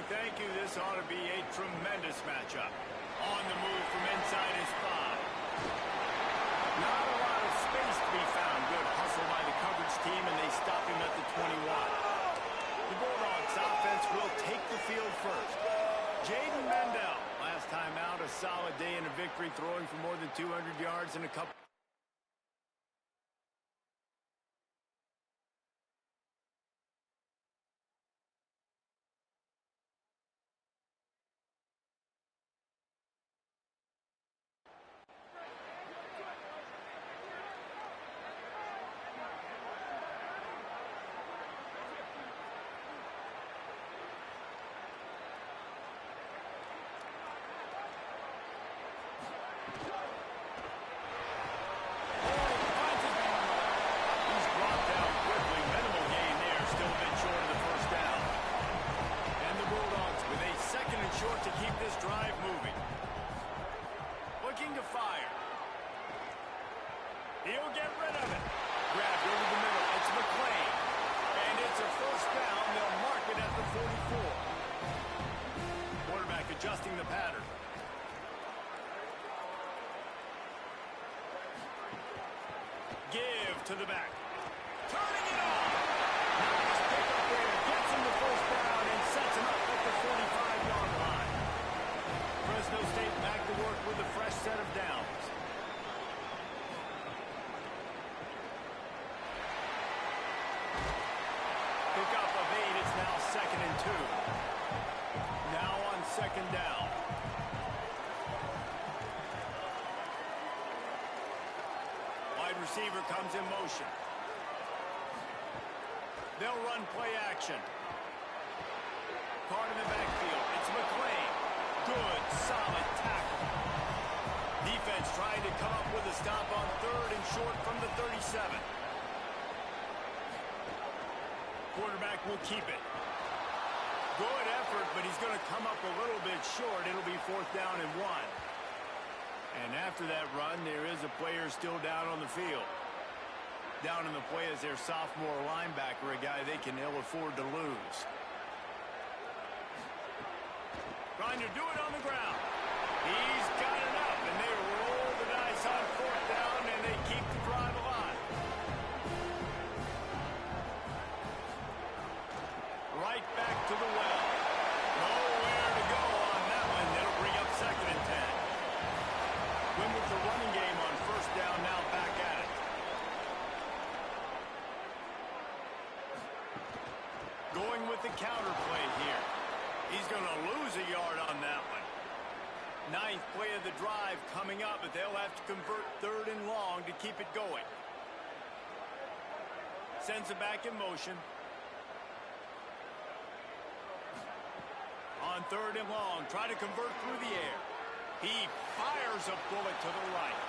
thank you. This ought to be a tremendous matchup. On the move from inside his 5. Not a lot of space to be found. Good hustle by the coverage team, and they stop him at the 21. The Bulldogs offense will take the field first. Jaden Mendel, last time out, a solid day in a victory, throwing for more than 200 yards and a couple. He'll get rid of it. Grabbed over the middle. It's McLean. And it's a first down. They'll mark it at the 44. Quarterback adjusting the pattern. Give to the back. Turning it on. Nice pick up there. Gets him the first down and sets him up at the 45-yard line. Fresno State back to work with a fresh set of downs. Pickup of 8. It's now 2nd and 2. Now on 2nd down. Wide receiver comes in motion. They'll run play action. Card in the backfield. It's McLean. Good, solid tackle. Defense trying to come up with a stop on 3rd and short from the 37. Quarterback will keep it. Good effort, but he's going to come up a little bit short. It'll be 4th down and 1. And after that run, there is a player still down on the field. Down in the play is their sophomore linebacker, a guy they can ill afford to lose. Trying to do it on the ground. He's got it up, and they roll the dice on 4th down, and they keep the drive alive. Right back to the well. Nowhere to go on that one. That'll bring up 2nd and 10. Win with the running game on 1st down, now back at it. Going with the counter play here. He's going to lose a yard on that one. 9th play of the drive coming up, but they'll have to convert 3rd and long to keep it going. Sends it back in motion. On 3rd and long, try to convert through the air. He fires a bullet to the right.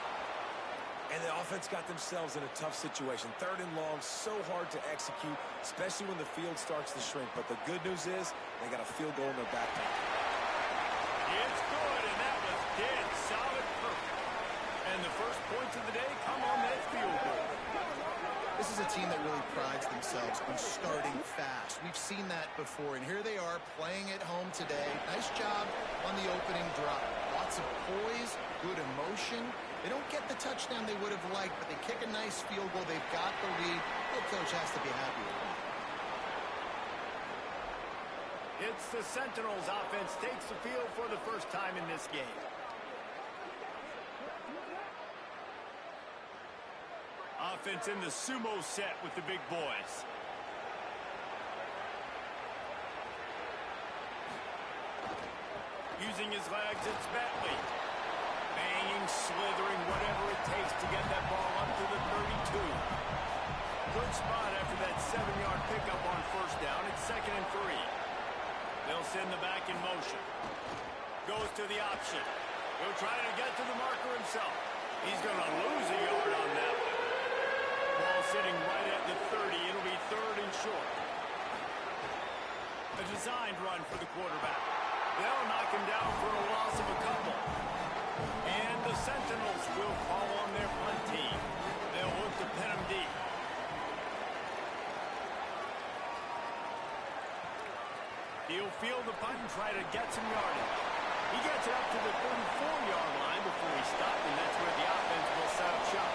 And the offense got themselves in a tough situation. 3rd and long, so hard to execute, especially when the field starts to shrink. But the good news is they got a field goal in their back pocket. It's good, and that was dead solid perfect. And the first points of the day come on that field goal. This is a team that really prides themselves on starting fast. We've seen that before, and here they are playing at home today. Nice job on the opening drive. Lots of poise, good emotion. They don't get the touchdown they would have liked, but they kick a nice field goal. They've got the lead. The coach has to be happy with them. It's the Sentinels offense takes the field for the first time in this game. Offense in the sumo set with the big boys. Using his legs, it's Bentley. Banging, slithering, whatever it takes to get that ball up to the 32. Good spot after that 7-yard pickup on 1st down. It's 2nd and 3. They'll send the back in motion. Goes to the option. He'll try to get to the marker himself. He's going to lose a yard on that one. Ball sitting right at the 30. It'll be 3rd and short. A designed run for the quarterback. They'll knock him down for a loss of a couple. And the Sentinels will call on their punt team. They'll look to pin him deep. He'll field the punt and try to get some yardage. He gets it up to the 34-yard line before he stopped, and that's where the offense will set up shop.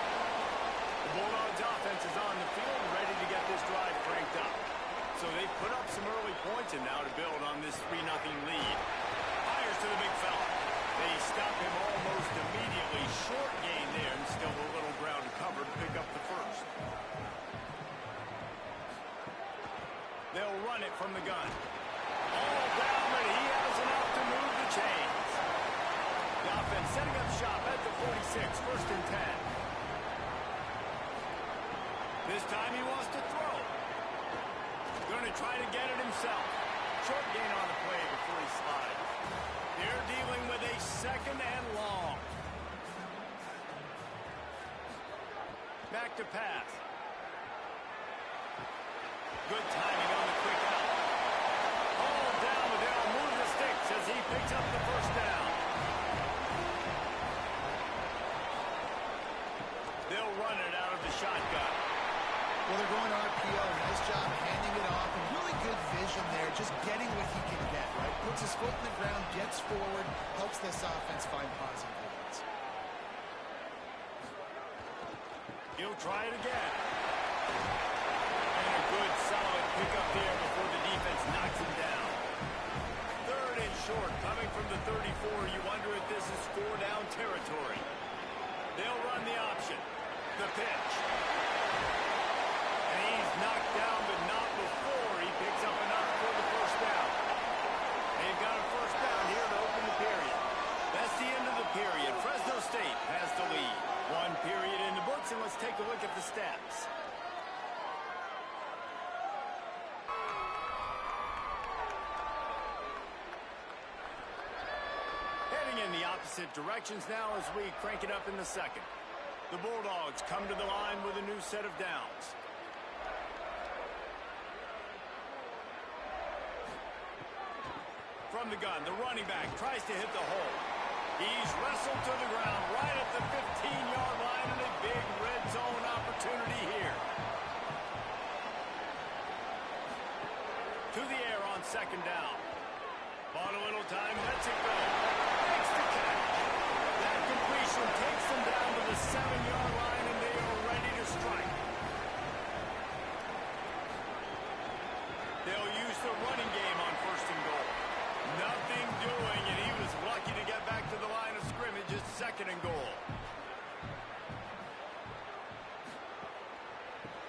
The Bulldogs offense is on the field and ready to get this drive cranked up. So they put up some early points and now to build on this 3-0 lead. Fires to the big fella. They stop him almost immediately. Short gain there and still a little ground to cover to pick up the first. They'll run it from the gun. All down, but he has enough to move the chains. The offense setting up shop at the 46, 1st and 10. This time he wants to throw. Going to try to get it himself. Short gain on the play before he slides. They're dealing with a 2nd and long. Back to pass. Good timing on the quick out. All down, but they'll move the sticks as he picks up the first down. They'll run it out of the shotgun. Well, they're going RPO. Nice job handing it off. And really good vision there, just getting what he can get, right? Puts his foot in the ground, gets forward, helps this offense find positive points. He'll try it again. And a good, solid pickup there before the defense knocks him down. 3rd and short, coming from the 34. You wonder if this is 4-down territory. They'll run the option. The pitch. And he's knocked down, but not before he picks up enough for the first down. They've got a first down here to open the period. That's the end of the period. Fresno State has the lead. 1 period in the books, and let's take a look at the stats. Heading in the opposite directions now as we crank it up in the second. The Bulldogs come to the line with a new set of downs. From the gun, the running back tries to hit the hole. He's wrestled to the ground right at the 15-yard line, and a big red zone opportunity here. To the air on 2nd down. Bought a little time, lets it go. Makes the catch. That completion takes them down to the 7-yard line, and they are ready to strike. They'll use the running game on 1st and goal. Nothing doing, and he was lucky to get back to the line of scrimmage at 2nd and goal.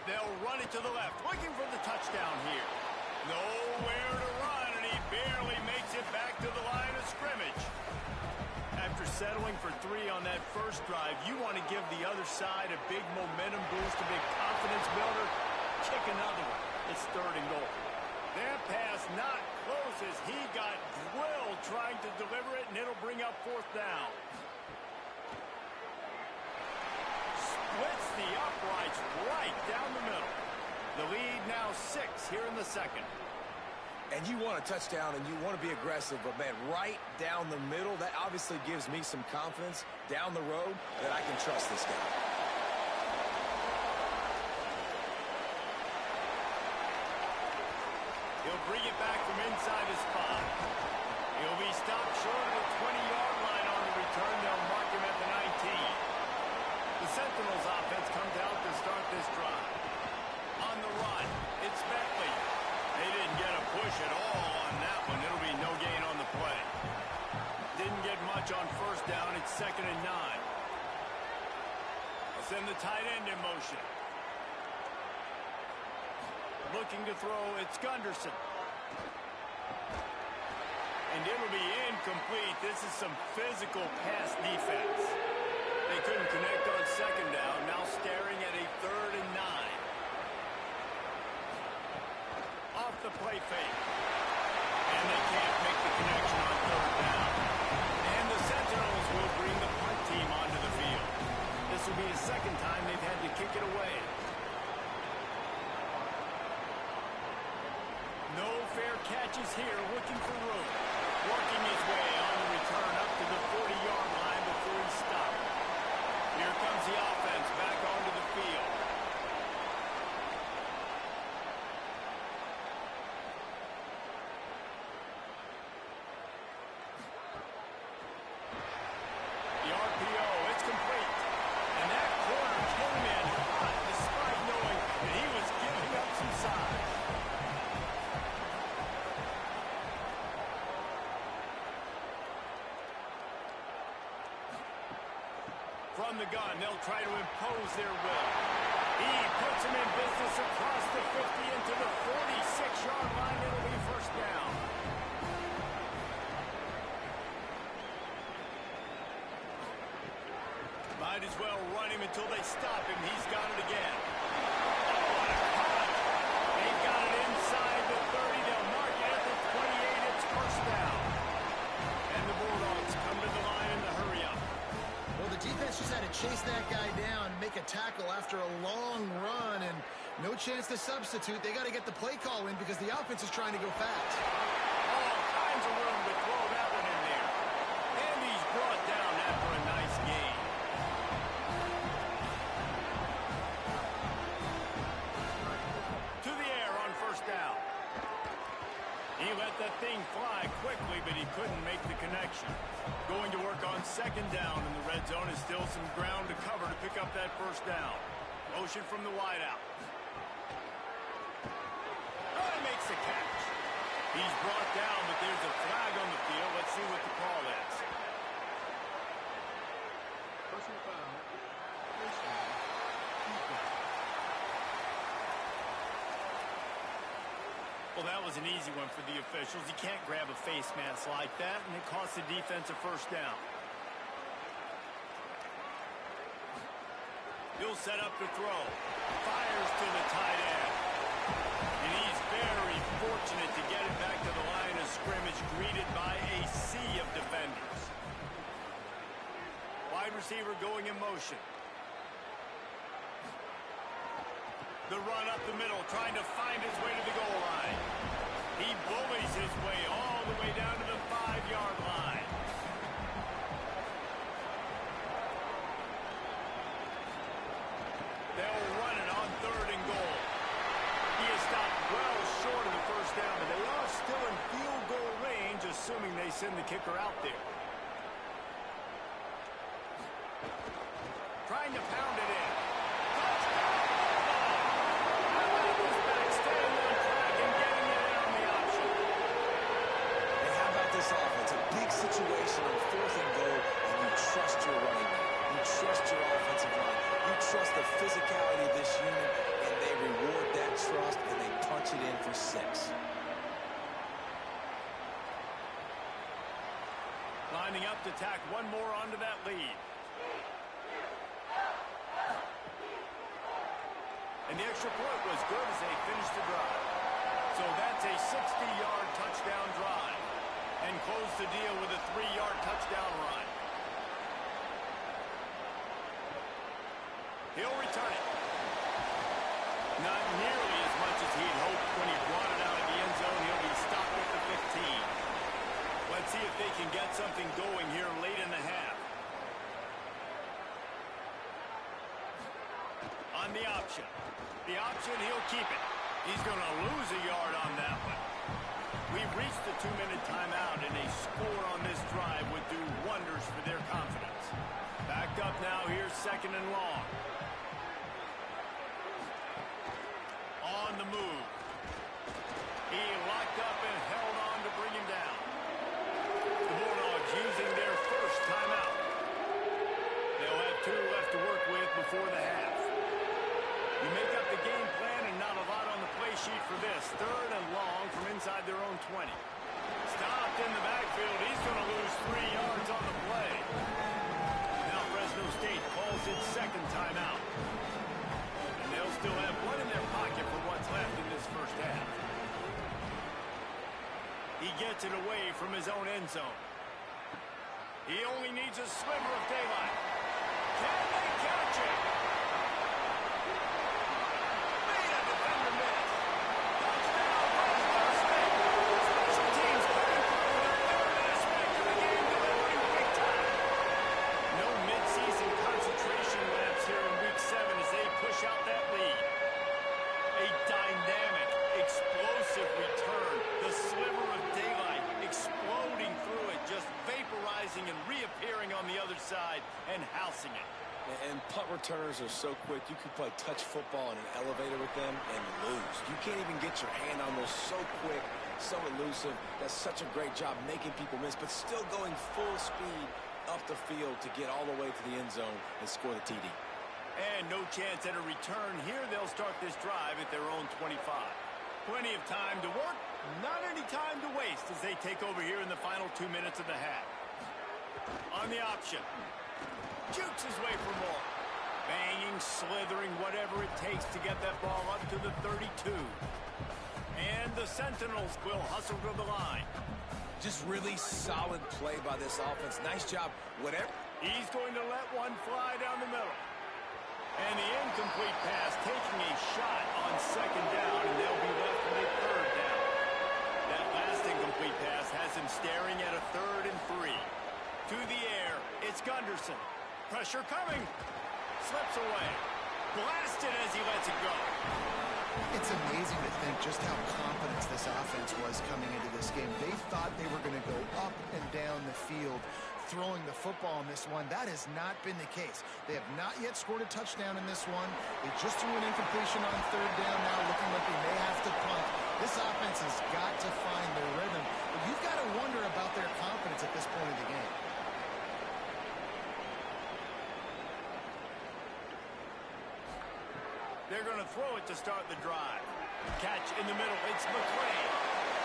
They'll run it to the left, looking for the touchdown here. Nowhere to run, and he barely makes it back to the line of scrimmage. After settling for 3 on that first drive, you want to give the other side a big momentum boost, a big confidence builder. Kick another one. It's 3rd and goal. That pass not close as he got drilled trying to deliver it, and it'll bring up 4th down. Splits the uprights right down the middle. The lead now 6 here in the second. And you want a touchdown and you want to be aggressive, but man, right down the middle, that obviously gives me some confidence down the road that I can trust this guy. He'll bring it back from inside his spot. He'll be stopped short of the 20-yard line on the return. They'll mark him at the 19. The Sentinels offense comes out to start this drive. On the run, it's Bentley. They didn't get a push at all on that one. It'll be no gain on the play. Didn't get much on 1st down. It's 2nd and 9. They'll send the tight end in motion. Looking to throw, it's Gunderson. And it'll be incomplete. This is some physical pass defense. They couldn't connect on 2nd down. Now staring at a 3rd and 9. Off the play fake. And they can't make the connection on 3rd down. And the Sentinels will bring the punt team onto the field. This will be the 2nd time they've had to kick it away. No fair catches here, looking for room. Working his way on the return up to the 40-yard line before he stopped. Here comes the offense back onto the field. From the gun, they'll try to impose their will. He puts him in business across the 50 into the 46-yard line. It'll be first down. Might as well run him until they stop him. He's got it again. Oh, what a cut. They've got it inside the 30. They'll mark it at the 28. It's first down. And the Bulldogs come to the line in the hurry up. Well, the defense just had to chase that guy down, make a tackle after a long run, and no chance to substitute. They got to get the play call in because the offense is trying to go fast. All kinds of room to throw that one in there. And he's brought down after a nice game. To the air on first down. He let that thing fly quickly, but he couldn't make the connection. Going to work on second down in the red zone is still some ground to cover to pick up that first down. Motion from the wideout. Oh, he makes the catch. He's brought down, but there's a flag on the field. Let's see what the call is. Personal foul. Well, that was an easy one for the officials. You can't grab a face mask like that, and it costs the defense a first down. He'll set up to throw. Fires to the tight end. And he's very fortunate to get it back to the line of scrimmage, greeted by a sea of defenders. Wide receiver going in motion. The run up the middle, trying to find his way to the goal line. He bullies his way all the way down to the 5-yard line. They'll run it on third and goal. He is stopped well short of the first down, but they are still in field goal range, assuming they send the kicker out there. Trying to pound it in. Offense, a big situation on fourth and goal, and you trust your running back. You trust your offensive line. You trust the physicality of this unit, and they reward that trust, and they punch it in for 6. Lining up to tack one more onto that lead. And the extra point was good as they finished the drive. So that's a 60-yard touchdown drive. And close the deal with a 3-yard touchdown run. He'll return it. Not nearly as much as he'd hoped when he brought it out of the end zone. He'll be stopped at the 15. Let's see if they can get something going here late in the half. On the option. The option, he'll keep it. He's going to lose a yard on that one. We've reached the 2-minute timeout, and a score on this drive would do wonders for their confidence. Backed up now, here's second and long. On the move. He locked up and held on to bring him down. The Bulldogs using their first timeout. They'll have 2 left to work with before the half. You make up the game plan and not a lot on the play sheet for this. Third and long from inside their own 20. Stopped in the backfield. He's going to lose 3 yards on the play. Now Fresno State calls its second timeout. And they'll still have one in their pocket for what's left in this first half. He gets it away from his own end zone. He only needs a sliver of daylight. Can they catch it? Out that lead. A dynamic, explosive return. The sliver of daylight exploding through it, just vaporizing and reappearing on the other side and housing it. And punt returners are so quick. You could play touch football in an elevator with them and lose. You can't even get your hand on those. So quick, so elusive. That's such a great job making people miss, but still going full speed up the field to get all the way to the end zone and score the TD. And no chance at a return here. They'll start this drive at their own 25. Plenty of time to work, not any time to waste as they take over here in the final 2 minutes of the half. On the option. Jukes his way for more. Banging, slithering, whatever it takes to get that ball up to the 32. And the Sentinels will hustle to the line. Just really solid play by this offense. Nice job. Whatever. He's going to let one fly down the middle. And the incomplete pass taking a shot on second down, and they'll be left with a third down. That last incomplete pass has him staring at a 3rd and 3. To the air, it's Gunderson. Pressure coming. Slips away. Blasted as he lets it go. It's amazing to think just how confident this offense was coming into this game. They thought they were going to go up and down the field throwing the football in this one. That has not been the case. They have not yet scored a touchdown in this one. They just threw an incompletion on 3rd down now, looking like they may have to punt. This offense has got to find their rhythm. But you've got to wonder about their confidence at this point of the game. They're going to throw it to start the drive. Catch in the middle. It's McClain.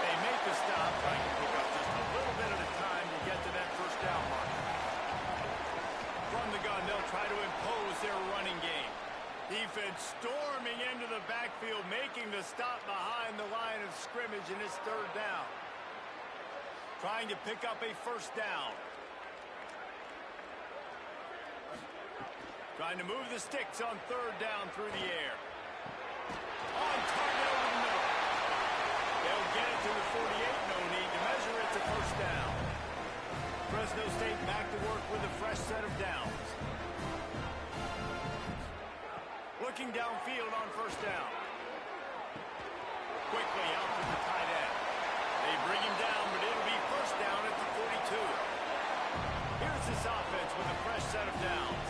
They make the stop, trying to pick up just a little bit at a time to get to that first down mark. From the gun, they'll try to impose their running game. Defense storming into the backfield, making the stop behind the line of scrimmage, and it's 3rd down. Trying to pick up a first down. Trying to move the sticks on 3rd down through the air. On target over the middle. They'll get it to the 48. No need to measure it to first down. Fresno State back to work with a fresh set of downs. Looking downfield on first down. Quickly out to the tight end. They bring him down, but it'll be first down at the 42. Here's this offense with a fresh set of downs.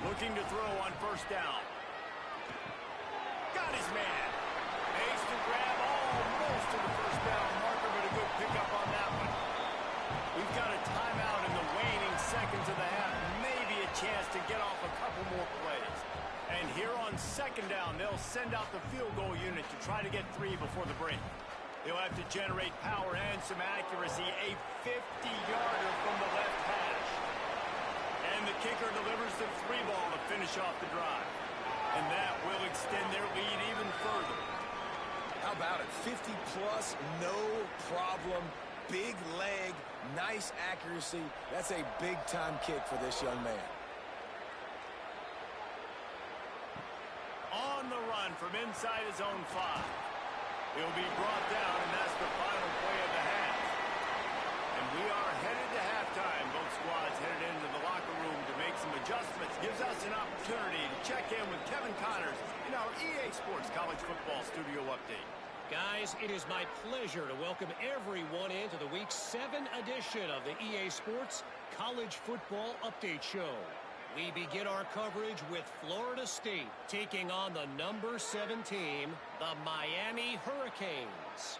Looking to throw on first down. Got his man. Makes the grab almost to the first down marker, but a good pickup on that one. We've got a timeout in the waning seconds of the half. Maybe a chance to get off a couple more plays. And here on second down, they'll send out the field goal unit to try to get 3 before the break. They'll have to generate power and some accuracy. A 50-yarder from the left hash. And the kicker delivers the 3 ball to finish off the drive. And that will extend their lead even further. How about it? 50-plus, no problem. Big leg, nice accuracy. That's a big-time kick for this young man. On the run from inside his own 5. He'll be brought down, and that's the final play of the half. And we are headed to halftime. Both squads headed into the locker room to make some adjustments. Gives us an opportunity to check in with Kevin Connors in our EA Sports College Football Studio Update. Guys, it is my pleasure to welcome everyone into the Week 7 edition of the EA Sports College Football Update Show. We begin our coverage with Florida State taking on the number 7 team, the Miami Hurricanes.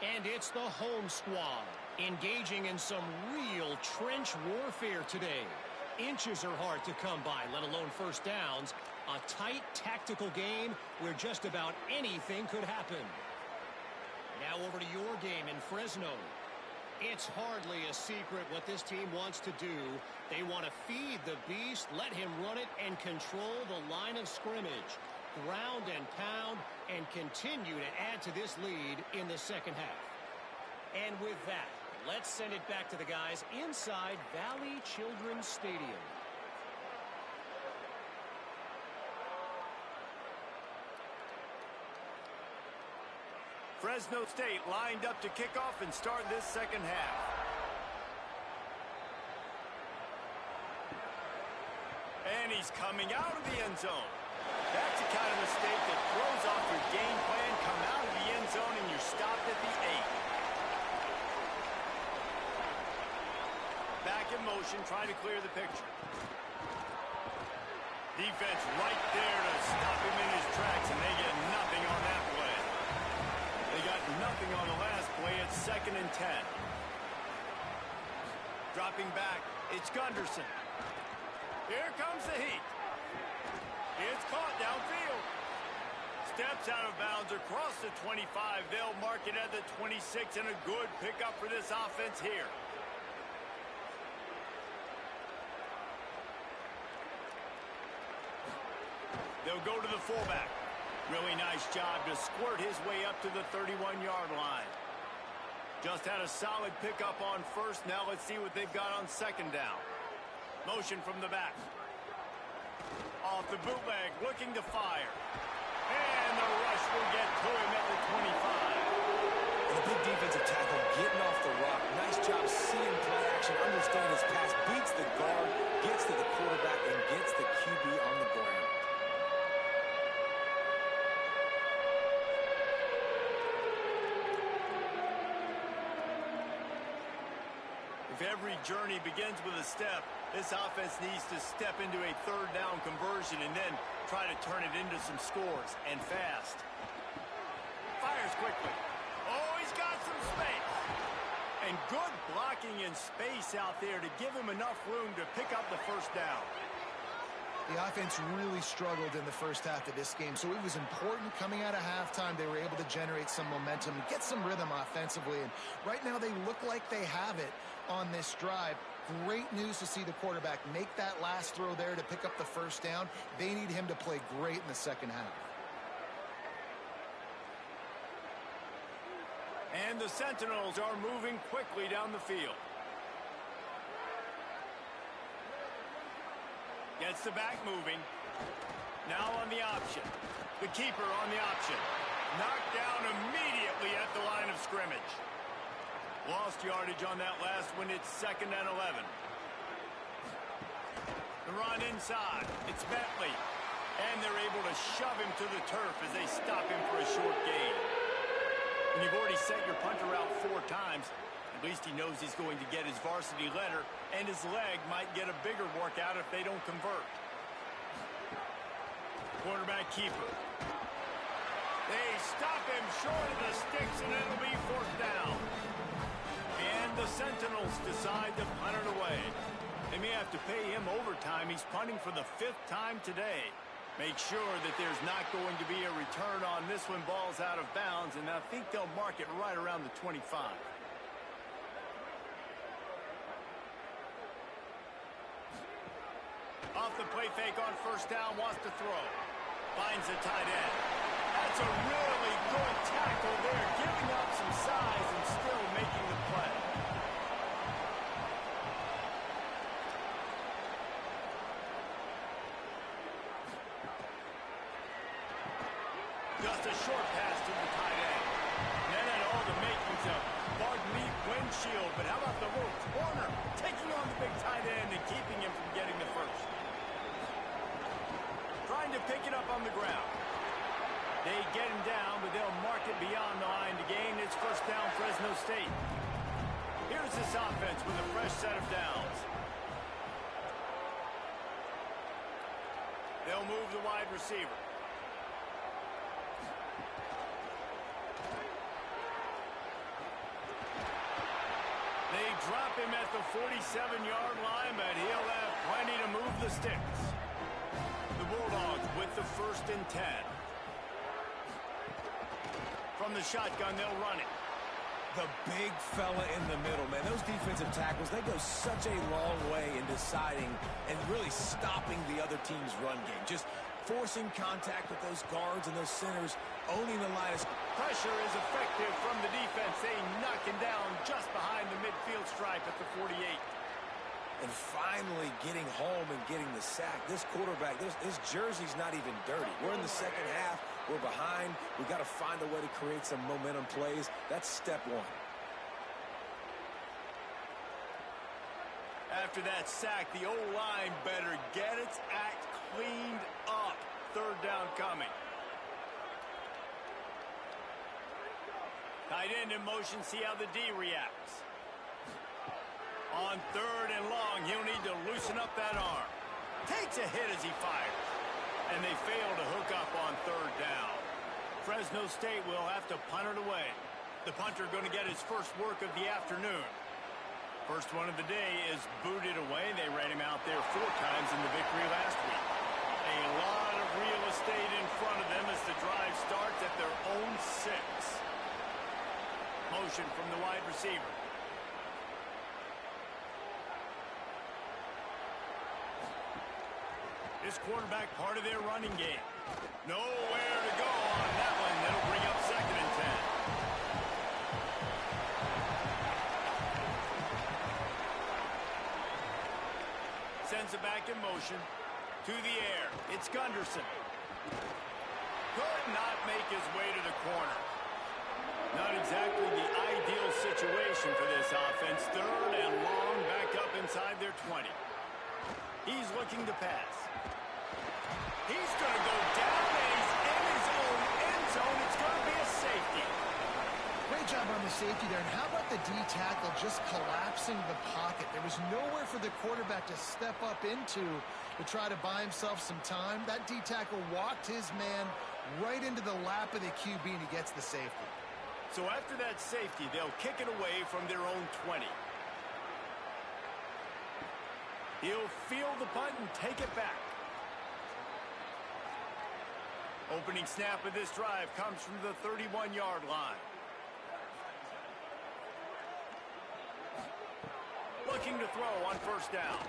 And it's the home squad engaging in some real trench warfare today. Inches are hard to come by, let alone first downs. A tight tactical game where just about anything could happen. Now over to your game in Fresno. It's hardly a secret what this team wants to do. They want to feed the beast, let him run it, and control the line of scrimmage. Ground and pound, and continue to add to this lead in the second half. And with that, let's send it back to the guys inside Valley Children's Stadium. Fresno State lined up to kick off and start this second half. And he's coming out of the end zone. That's the kind of mistake that throws off your game plan. Come out of the end zone and you're stopped at the 8. Back in motion, trying to clear the picture. Defense right there to stop him in his tracks, and they get nothing on that play. They got nothing on the last play. It's 2nd and 10. Dropping back, it's Gunderson. Here comes the heat. It's caught downfield. Steps out of bounds across the 25. They'll mark it at the 26, and a good pickup for this offense here. They'll go to the fullback. Really nice job to squirt his way up to the 31-yard line. Just had a solid pickup on first. Now let's see what they've got on second down. Motion from the back. Off the bootleg, looking to fire. And the rush will get to him at the 25. And a big defensive tackle getting off the rock. Nice job seeing play action, understanding his pass, beats the guard, gets to the quarterback, and gets the QB on the ground. If every journey begins with a step, this offense needs to step into a third down conversion and then try to turn it into some scores, and fast. Fires quickly. Oh, he's got some space. And good blocking in space out there to give him enough room to pick up the first down. The offense really struggled in the first half of this game, so it was important coming out of halftime. They were able to generate some momentum and get some rhythm offensively, and right now they look like they have it on this drive. Great news to see the quarterback make that last throw there to pick up the first down. They need him to play great in the second half. And the Sentinels are moving quickly down the field. Gets the back moving. Now on the option. The keeper on the option. Knocked down immediately at the line of scrimmage. Lost yardage on that last one. It's 2nd and 11. The run inside. It's Bentley. And they're able to shove him to the turf as they stop him for a short gain. When you've already set your punter out 4 times, at least he knows he's going to get his varsity letter, and his leg might get a bigger workout if they don't convert. Quarterback keeper. They stop him short of the sticks, and it'll be 4th down. And the Sentinels decide to punt it away. They may have to pay him overtime. He's punting for the 5th time today. Make sure that there's not going to be a return on this one. Ball's out of bounds, and I think they'll mark it right around the 25. Off the play fake on first down, wants to throw. Finds the tight end. That's a really good tackle there, giving up some size and still making the play. Just a short pass to the tight end. That had all the makings of Bardmeat windshield, but how about the little corner taking on the big tight end and keeping him from getting the first? Trying to pick it up on the ground. They get him down, but they'll mark it beyond the line to gain. It's 1st down, Fresno State. Here's this offense with a fresh set of downs. They'll move the wide receiver. They drop him at the 47-yard line, but he'll have plenty to move the sticks. The Bulldogs with the 1st and 10. From the shotgun, they'll run it. The big fella in the middle, man. Those defensive tackles, they go such a long way in deciding and really stopping the other team's run game. Just forcing contact with those guards and those centers, owning the line. Pressure is effective from the defense. They knock him down just behind the midfield stripe at the 48. And finally getting home and getting the sack. This quarterback, his jersey's not even dirty. We're in the second half. We're behind. We've got to find a way to create some momentum plays. That's step 1. After that sack, the O-line better get its act cleaned up. 3rd down coming. Tight end in motion, see how the D reacts. On 3rd and long, he'll need to loosen up that arm. Takes a hit as he fires. And they fail to hook up on 3rd down. Fresno State will have to punt it away. The punter going to get his first work of the afternoon. First one of the day is booted away. They ran him out there 4 times in the victory last week. A lot of real estate in front of them as the drive starts at their own 6. Motion from the wide receiver. This quarterback part of their running game. Nowhere to go on that one. That'll bring up 2nd and 10. Sends it back in motion. To the air. It's Gunderson. Could not make his way to the corner. Not exactly the ideal situation for this offense. 3rd and long, back up inside their 20. He's looking to pass. He's going to go down, and he's in his own end zone. It's going to be a safety. Great job on the safety there. And how about the D tackle just collapsing the pocket? There was nowhere for the quarterback to step up into to try to buy himself some time. That D tackle walked his man right into the lap of the QB, and he gets the safety. So after that safety, they'll kick it away from their own 20. He'll field the punt and take it back. Opening snap of this drive comes from the 31-yard line. Looking to throw on 1st down.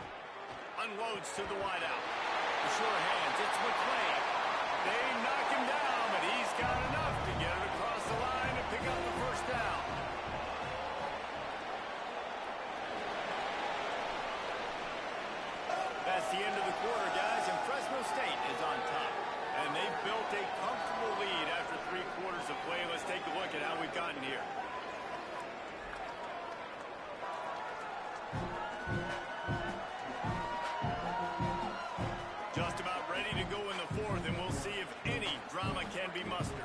Unloads to the wideout. The sure hands, it's McClain. They knock him down, but he's got enough to get it across the line and pick up the 1st down. That's the end of the quarter, guys, and Fresno State is on top. And they've built a comfortable lead after 3 quarters of play. Let's take a look at how we've gotten here. Just about ready to go in the 4th, and we'll see if any drama can be mustered.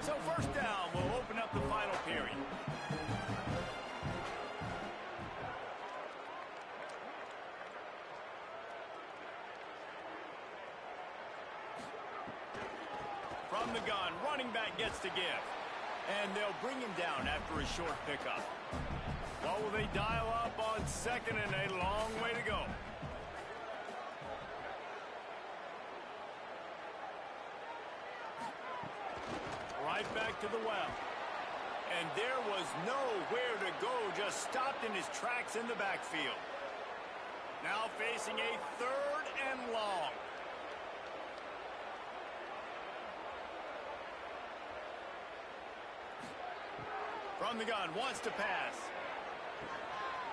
So 1st down will open up the final period. From the gun, running back gets to give. And they'll bring him down after a short pickup. What will they dial up on 2nd and a long way to go? Right back to the well. And there was nowhere to go, just stopped in his tracks in the backfield. Now facing a 3rd and long. From the gun, wants to pass.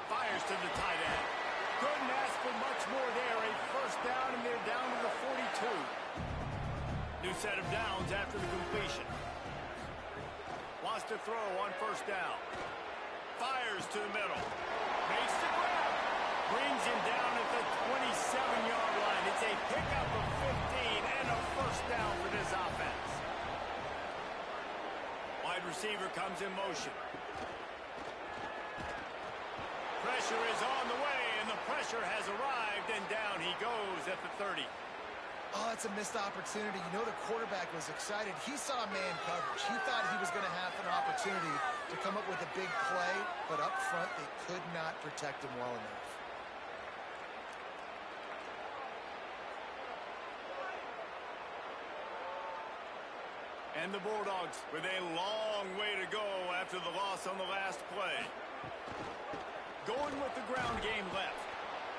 Fires to the tight end. Couldn't ask for much more there. A 1st down, and they're down to the 42. New set of downs after the completion. Wants to throw on 1st down. Fires to the middle. Makes the grab. Brings him down at the 27-yard line. It's a pickup of 15 and a 1st down for this offense. Wide receiver comes in motion. Pressure is on the way, and the pressure has arrived, and down he goes at the 30. Oh, that's a missed opportunity. You know the quarterback was excited. He saw man coverage. He thought he was going to have an opportunity to come up with a big play, but up front they could not protect him well enough. And the Bulldogs with a long way to go after the loss on the last play. Going with the ground game left.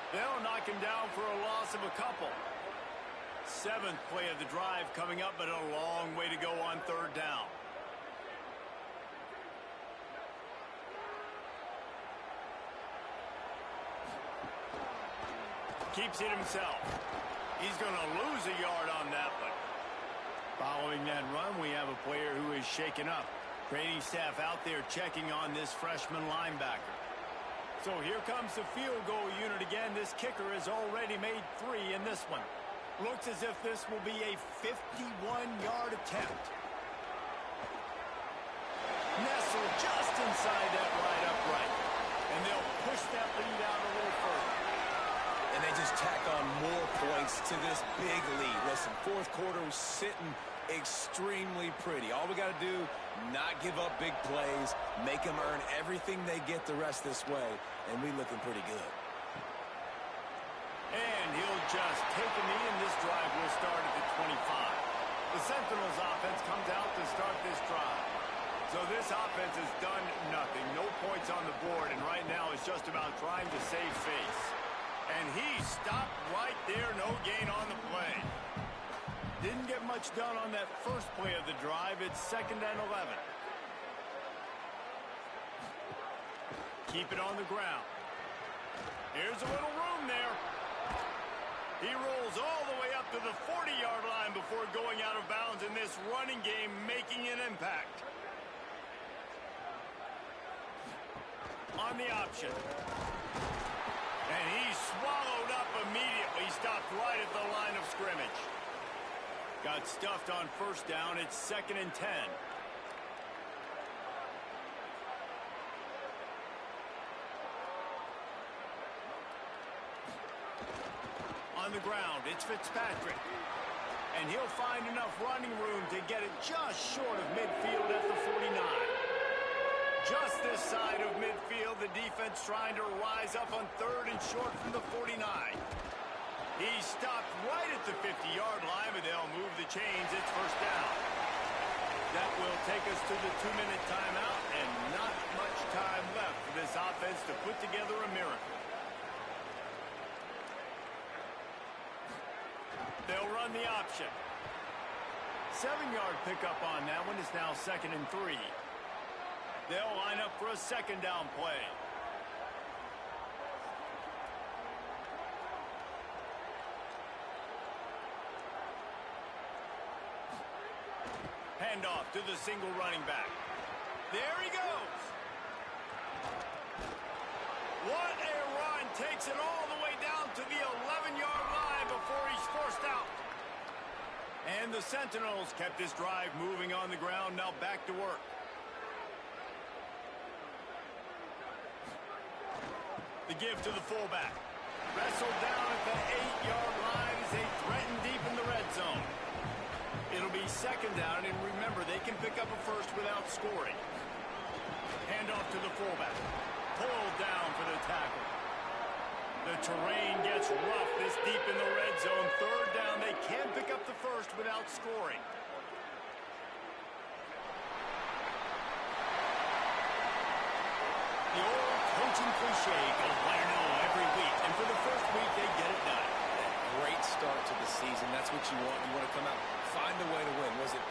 They'll knock him down for a loss of a couple. 7th play of the drive coming up, but a long way to go on 3rd down. Keeps it himself. He's going to lose a yard on that one. Following that run, we have a player who is shaken up. Training staff out there checking on this freshman linebacker. So here comes the field goal unit again. This kicker has already made 3 in this one. Looks as if this will be a 51-yard attempt. Nestled just inside that right upright. And they'll push that lead out a little further. And they just tack on more points to this big lead. Listen, fourth quarter was sitting extremely pretty. All we got to do, not give up big plays, make them earn everything they get the rest this way, and we looking pretty good. And he'll just take a knee, and this drive will start at the 25. The Sentinels offense comes out to start this drive. So this offense has done nothing. No points on the board, and right now it's just about trying to save face. And he stopped right there. No gain on the play. Didn't get much done on that first play of the drive. It's 2nd and 11. Keep it on the ground. Here's a little room there. He rolls all the way up to the 40-yard line before going out of bounds in this running game, making an impact. On the option. And he swallowed up immediately. Stopped right at the line of scrimmage. Got stuffed on first down. It's 2nd and 10. On the ground, it's Fitzpatrick. And he'll find enough running room to get it just short of midfield at the 49. Just this side of midfield, the defense trying to rise up on 3rd and short from the 49. He stopped right at the 50-yard line, but they'll move the chains. It's first down. That will take us to the 2-minute timeout, and not much time left for this offense to put together a miracle. They'll run the option. 7-yard pickup on that one. Is now 2nd and 3. They'll line up for a 2nd down play. Handoff to the single running back. There he goes. What a run. Takes it all the way down to the 11-yard line before he's forced out. And the Sentinels kept this drive moving on the ground. Now back to work. The give to the fullback. Wrestled down at the 8-yard line as they threaten deep in the red zone. It'll be 2nd down, and remember, they can pick up a first without scoring. Handoff to the fullback. Pulled down for the tackle. The terrain gets rough this deep in the red zone. 3rd down, they can pick up the first without scoring. The old coaching cliche, go 1-0 every week. And for the first week, they get it done. Great start to the season. That's what you want. You want to come out, find a way to win. Was it